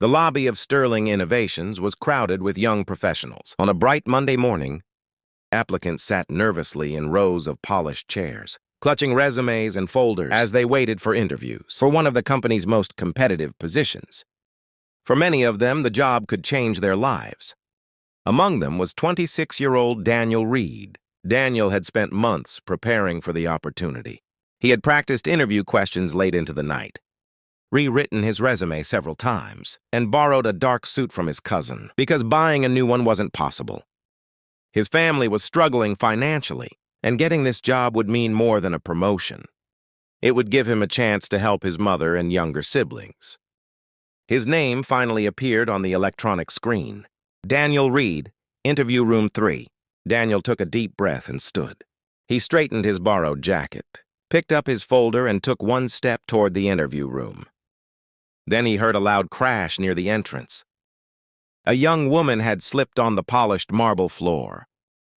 The lobby of Sterling Innovations was crowded with young professionals. On a bright Monday morning, applicants sat nervously in rows of polished chairs, clutching resumes and folders as they waited for interviews for one of the company's most competitive positions. For many of them, the job could change their lives. Among them was 26-year-old Daniel Reed. Daniel had spent months preparing for the opportunity. He had practiced interview questions late into the night, rewritten his resume several times, and borrowed a dark suit from his cousin because buying a new one wasn't possible. His family was struggling financially, and getting this job would mean more than a promotion. It would give him a chance to help his mother and younger siblings. His name finally appeared on the electronic screen. Daniel Reed, interview room 3. Daniel took a deep breath and stood. He straightened his borrowed jacket, picked up his folder, and took one step toward the interview room. Then he heard a loud crash near the entrance. A young woman had slipped on the polished marble floor.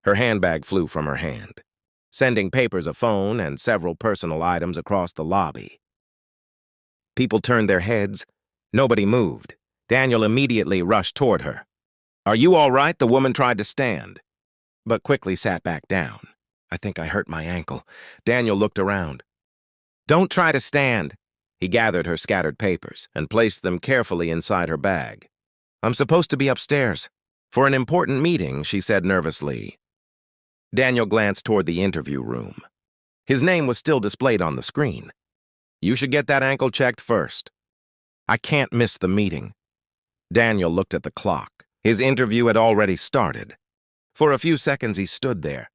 Her handbag flew from her hand, sending papers, a phone, and several personal items across the lobby. People turned their heads. Nobody moved. Daniel immediately rushed toward her. "Are you all right?" The woman tried to stand, but quickly sat back down. "I think I hurt my ankle." Daniel looked around. "Don't try to stand." He gathered her scattered papers and placed them carefully inside her bag. "I'm supposed to be upstairs for an important meeting," she said nervously. Daniel glanced toward the interview room. His name was still displayed on the screen. "You should get that ankle checked first." "I can't miss the meeting." Daniel looked at the clock. His interview had already started. For a few seconds he stood there,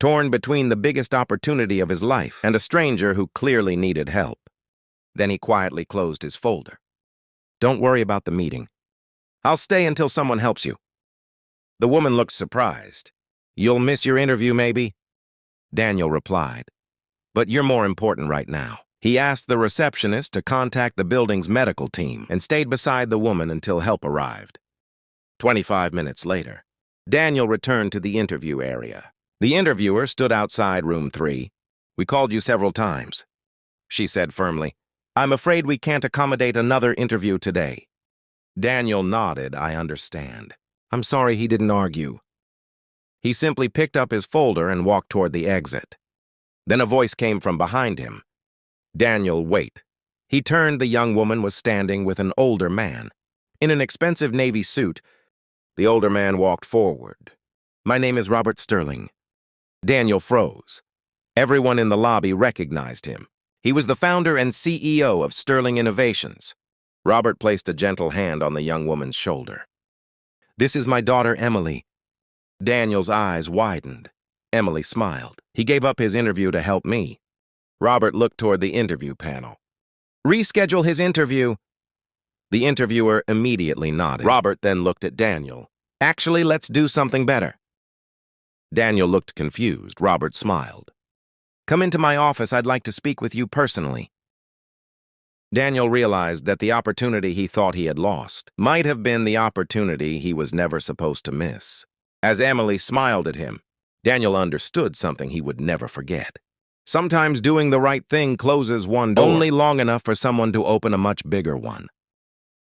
torn between the biggest opportunity of his life and a stranger who clearly needed help. Then he quietly closed his folder. "Don't worry about the meeting. I'll stay until someone helps you." The woman looked surprised. "You'll miss your interview, maybe?" Daniel replied, "But you're more important right now." He asked the receptionist to contact the building's medical team and stayed beside the woman until help arrived. 25 minutes later, Daniel returned to the interview area. The interviewer stood outside room 3. "We called you several times," she said firmly. "I'm afraid we can't accommodate another interview today." Daniel nodded. "I understand." "I'm sorry." He didn't argue. He simply picked up his folder and walked toward the exit. Then a voice came from behind him. "Daniel, wait." He turned. The young woman was standing with an older man in an expensive navy suit. The older man walked forward. "My name is Robert Sterling." Daniel froze. Everyone in the lobby recognized him. He was the founder and CEO of Sterling Innovations. Robert placed a gentle hand on the young woman's shoulder. "This is my daughter, Emily." Daniel's eyes widened. Emily smiled. "He gave up his interview to help me." Robert looked toward the interview panel. "Reschedule his interview." The interviewer immediately nodded. Robert then looked at Daniel. "Actually, let's do something better." Daniel looked confused. Robert smiled. "Come into my office. I'd like to speak with you personally." Daniel realized that the opportunity he thought he had lost might have been the opportunity he was never supposed to miss. As Emily smiled at him, Daniel understood something he would never forget. Sometimes doing the right thing closes one door only long enough for someone to open a much bigger one.